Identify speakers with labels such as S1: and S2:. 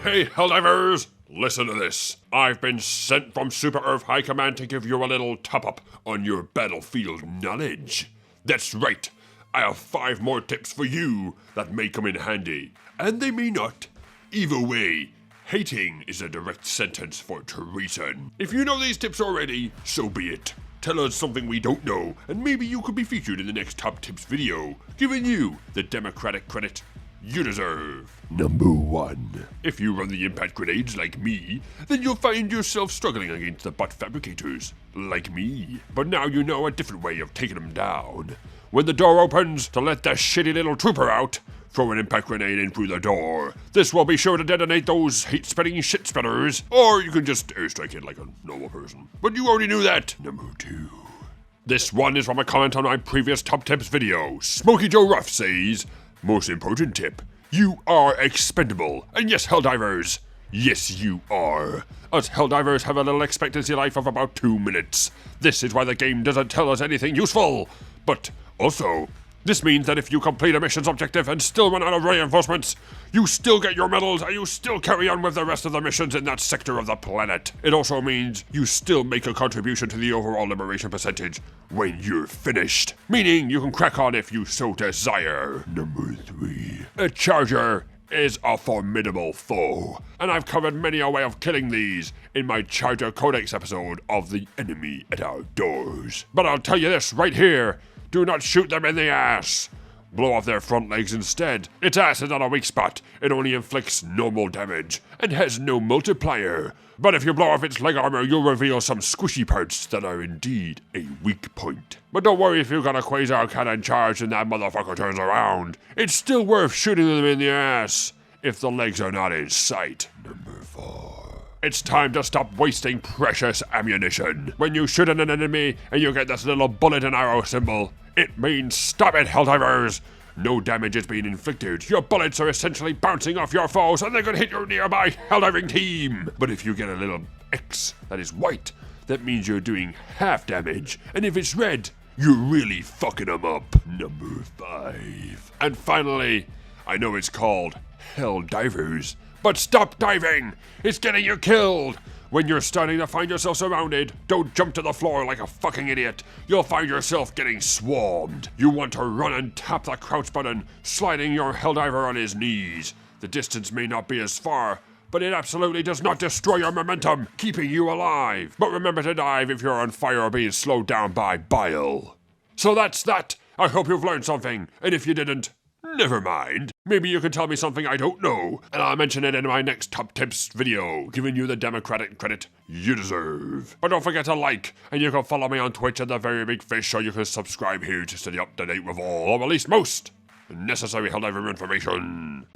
S1: Hey, Helldivers! Listen to this. I've been sent from Super Earth High Command to give you a little top-up on your battlefield knowledge. That's right. I have 5 more tips for you that may come in handy. And they may not. Either way, hating is a direct sentence for treason. If you know these tips already, so be it. Tell us something we don't know, and maybe you could be featured in the next Top Tips video, giving you the democratic credit you deserve. Number 1. If you run the impact grenades like me, then you'll find yourself struggling against the butt fabricators, like me. But now you know a different way of taking them down. When the door opens to let the shitty little trooper out, throw an impact grenade in through the door. This will be sure to detonate those hate-spreading shit spreaders, or you can just airstrike it like a normal person. But you already knew that. Number 2. This one is from a comment on my previous Top Tips video. Smokey Joe Ruff says, most important tip, you are expendable. And yes, Helldivers, yes you are. Us Helldivers have a little expectancy life of about 2 minutes. This is why the game doesn't tell us anything useful. But also, this means that if you complete a mission's objective and still run out of reinforcements, you still get your medals and you still carry on with the rest of the missions in that sector of the planet. It also means you still make a contribution to the overall liberation percentage when you're finished. Meaning you can crack on if you so desire. Number 3. A charger is a formidable foe, and I've covered many a way of killing these in my Charger Codex episode of The Enemy at Our Doors. But I'll tell you this right here. Do not shoot them in the ass. Blow off their front legs instead. Its ass is not a weak spot. It only inflicts normal damage and has no multiplier. But if you blow off its leg armor, you'll reveal some squishy parts that are indeed a weak point. But don't worry if you've got a quasar cannon charged and that motherfucker turns around. It's still worth shooting them in the ass if the legs are not in sight. Number 4. It's time to stop wasting precious ammunition. When you shoot at an enemy and you get this little bullet and arrow symbol, it means stop it, Helldivers! No damage is being inflicted. Your bullets are essentially bouncing off your foes and they could hit your nearby Helldiving team. But if you get a little X that is white, that means you're doing half damage. And if it's red, you're really fucking them up. Number 5. And finally, I know it's called Helldivers, but stop diving! It's getting you killed! When you're starting to find yourself surrounded, don't jump to the floor like a fucking idiot. You'll find yourself getting swarmed. You want to run and tap the crouch button, sliding your Helldiver on his knees. The distance may not be as far, but it absolutely does not destroy your momentum, keeping you alive. But remember to dive if you're on fire or being slowed down by bile. So that's that. I hope you've learned something, and if you didn't, never mind. Maybe you can tell me something I don't know, and I'll mention it in my next Top Tips video, giving you the democratic credit you deserve. But don't forget to like, and you can follow me on Twitch at The Very Big Fish, or you can subscribe here to stay up to date with all, or at least most, necessary Helldiver information.